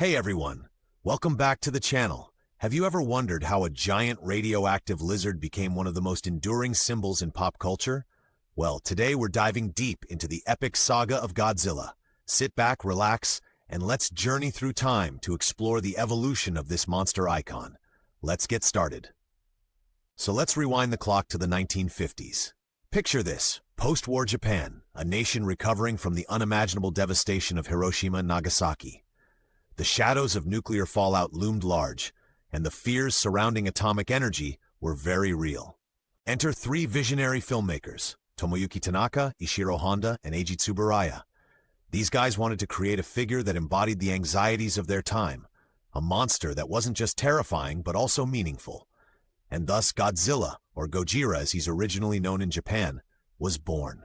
Hey everyone, welcome back to the channel. Have you ever wondered how a giant radioactive lizard became one of the most enduring symbols in pop culture? Well, today we're diving deep into the epic saga of Godzilla. Sit back, relax, and let's journey through time to explore the evolution of this monster icon. Let's get started. So let's rewind the clock to the 1950s. Picture this, post-war Japan, a nation recovering from the unimaginable devastation of Hiroshima and Nagasaki. The shadows of nuclear fallout loomed large, and the fears surrounding atomic energy were very real. Enter three visionary filmmakers, Tomoyuki Tanaka, Ishiro Honda, and Eiji Tsuburaya. These guys wanted to create a figure that embodied the anxieties of their time, a monster that wasn't just terrifying but also meaningful. And thus Godzilla, or Gojira as he's originally known in Japan, was born.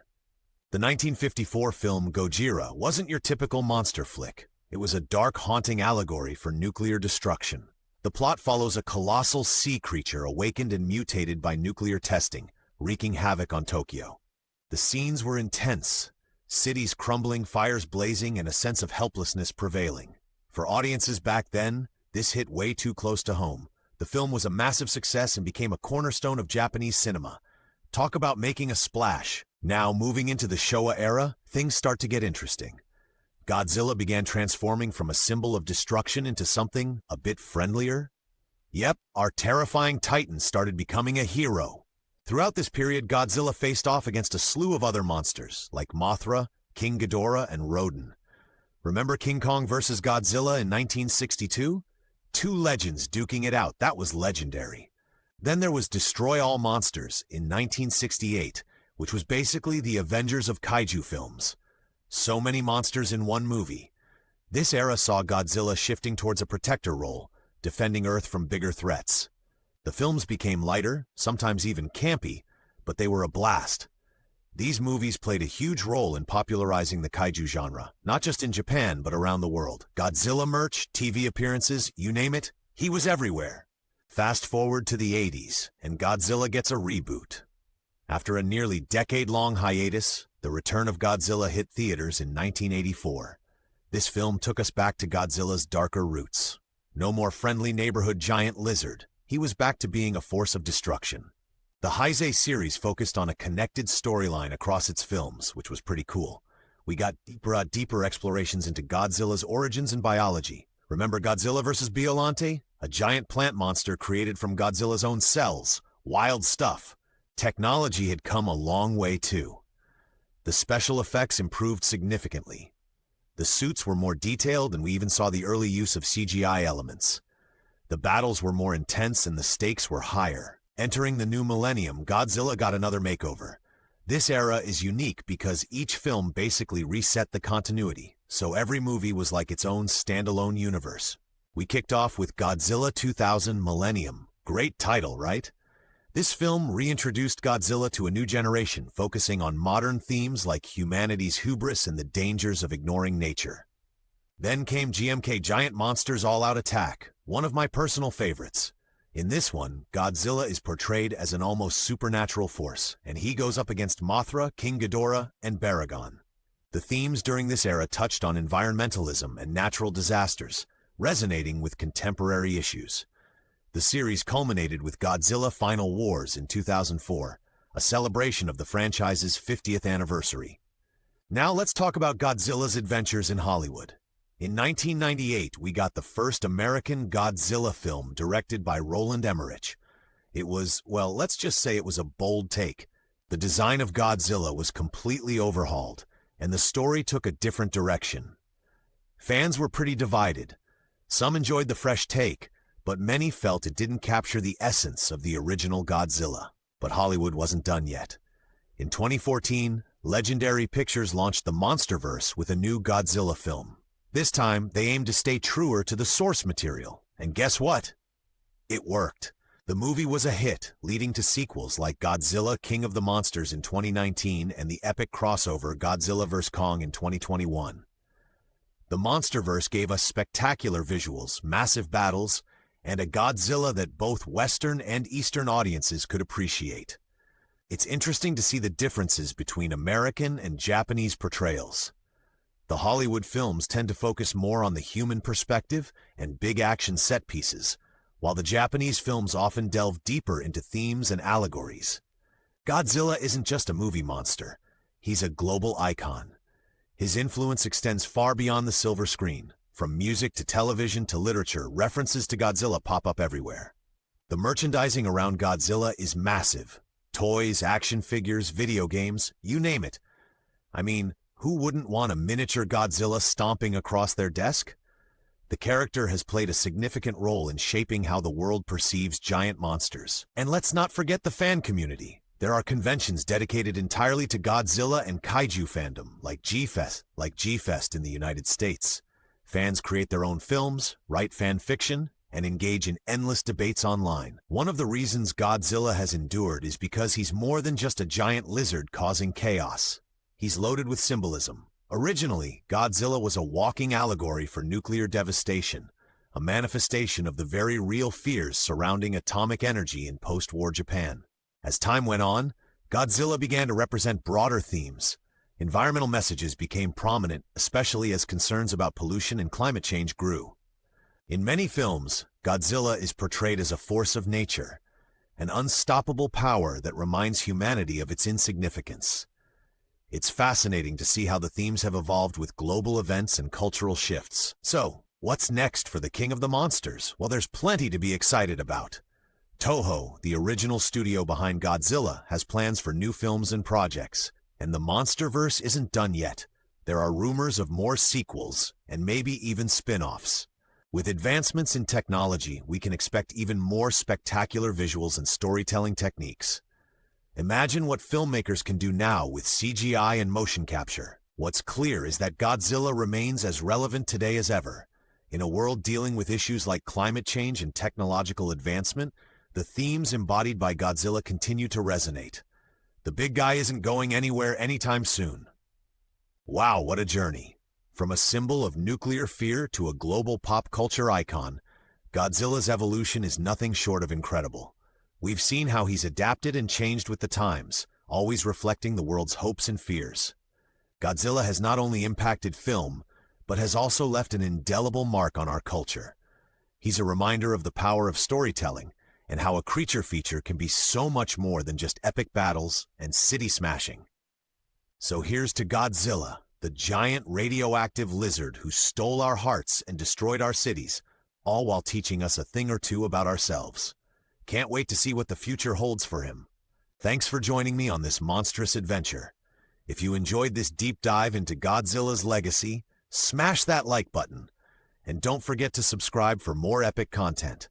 The 1954 film Gojira wasn't your typical monster flick. It was a dark, haunting allegory for nuclear destruction. The plot follows a colossal sea creature awakened and mutated by nuclear testing, wreaking havoc on Tokyo. The scenes were intense, cities crumbling, fires blazing, and a sense of helplessness prevailing. For audiences back then, this hit way too close to home. The film was a massive success and became a cornerstone of Japanese cinema. Talk about making a splash. Now, moving into the Showa era, things start to get interesting. Godzilla began transforming from a symbol of destruction into something a bit friendlier. Yep, our terrifying titan started becoming a hero. Throughout this period, Godzilla faced off against a slew of other monsters, like Mothra, King Ghidorah, and Rodan. Remember King Kong vs. Godzilla in 1962? Two legends duking it out, that was legendary. Then there was Destroy All Monsters in 1968, which was basically the Avengers of kaiju films. So many monsters in one movie. This era saw Godzilla shifting towards a protector role, defending Earth from bigger threats. The films became lighter, sometimes even campy, but they were a blast. These movies played a huge role in popularizing the kaiju genre, not just in Japan, but around the world. Godzilla merch, TV appearances, you name it, he was everywhere. Fast forward to the 80s, and Godzilla gets a reboot. After a nearly decade-long hiatus, the return of Godzilla hit theaters in 1984. This film took us back to Godzilla's darker roots. No more friendly neighborhood giant lizard. He was back to being a force of destruction. The Heisei series focused on a connected storyline across its films, which was pretty cool. We got deeper explorations into Godzilla's origins and biology. Remember Godzilla vs. Biollante? A giant plant monster created from Godzilla's own cells. Wild stuff. Technology had come a long way too. The special effects improved significantly. The suits were more detailed, and we even saw the early use of CGI elements. The battles were more intense and the stakes were higher. Entering the new millennium, Godzilla got another makeover. This era is unique because each film basically reset the continuity, so every movie was like its own standalone universe. We kicked off with Godzilla 2000 Millennium. Great title, right? This film reintroduced Godzilla to a new generation, focusing on modern themes like humanity's hubris and the dangers of ignoring nature. Then came GMK Giant Monsters All-Out Attack, one of my personal favorites. In this one, Godzilla is portrayed as an almost supernatural force, and he goes up against Mothra, King Ghidorah, and Baragon. The themes during this era touched on environmentalism and natural disasters, resonating with contemporary issues. The series culminated with Godzilla Final Wars in 2004, a celebration of the franchise's 50th anniversary. Now let's talk about Godzilla's adventures in Hollywood. In 1998, we got the first American Godzilla film directed by Roland Emmerich. It was, well, let's just say it was a bold take. The design of Godzilla was completely overhauled, and the story took a different direction. Fans were pretty divided. Some enjoyed the fresh take, but many felt it didn't capture the essence of the original Godzilla. But Hollywood wasn't done yet. In 2014, Legendary Pictures launched the MonsterVerse with a new Godzilla film. This time, they aimed to stay truer to the source material. And guess what? It worked. The movie was a hit, leading to sequels like Godzilla King of the Monsters in 2019 and the epic crossover Godzilla vs. Kong in 2021. The MonsterVerse gave us spectacular visuals, massive battles, and a Godzilla that both Western and Eastern audiences could appreciate. It's interesting to see the differences between American and Japanese portrayals. The Hollywood films tend to focus more on the human perspective and big action set pieces, while the Japanese films often delve deeper into themes and allegories. Godzilla isn't just a movie monster, he's a global icon. His influence extends far beyond the silver screen. From music to television to literature, references to Godzilla pop up everywhere. The merchandising around Godzilla is massive. Toys, action figures, video games, you name it. I mean, who wouldn't want a miniature Godzilla stomping across their desk? The character has played a significant role in shaping how the world perceives giant monsters. And let's not forget the fan community. There are conventions dedicated entirely to Godzilla and kaiju fandom, like G-Fest in the United States. Fans create their own films, write fan fiction, and engage in endless debates online. One of the reasons Godzilla has endured is because he's more than just a giant lizard causing chaos. He's loaded with symbolism. Originally, Godzilla was a walking allegory for nuclear devastation, a manifestation of the very real fears surrounding atomic energy in post-war Japan. As time went on, Godzilla began to represent broader themes. Environmental messages became prominent, especially as concerns about pollution and climate change grew. In many films, Godzilla is portrayed as a force of nature, an unstoppable power that reminds humanity of its insignificance. It's fascinating to see how the themes have evolved with global events and cultural shifts. So, what's next for the King of the Monsters? Well, there's plenty to be excited about. Toho, the original studio behind Godzilla, has plans for new films and projects. And the MonsterVerse isn't done yet. There are rumors of more sequels, and maybe even spin-offs. With advancements in technology, we can expect even more spectacular visuals and storytelling techniques. Imagine what filmmakers can do now with CGI and motion capture. What's clear is that Godzilla remains as relevant today as ever. In a world dealing with issues like climate change and technological advancement, the themes embodied by Godzilla continue to resonate. The big guy isn't going anywhere anytime soon. Wow, what a journey. From a symbol of nuclear fear to a global pop culture icon, Godzilla's evolution is nothing short of incredible. We've seen how he's adapted and changed with the times, always reflecting the world's hopes and fears. Godzilla has not only impacted film, but has also left an indelible mark on our culture. He's a reminder of the power of storytelling, and how a creature feature can be so much more than just epic battles and city smashing. So here's to Godzilla, the giant radioactive lizard who stole our hearts and destroyed our cities, all while teaching us a thing or two about ourselves. Can't wait to see what the future holds for him. Thanks for joining me on this monstrous adventure. If you enjoyed this deep dive into Godzilla's legacy, smash that like button, and don't forget to subscribe for more epic content.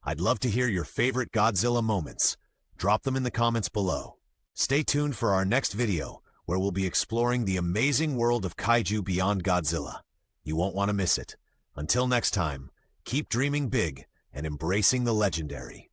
I'd love to hear your favorite Godzilla moments. Drop them in the comments below. Stay tuned for our next video, where we'll be exploring the amazing world of kaiju beyond Godzilla. You won't want to miss it. Until next time, keep dreaming big and embracing the legendary.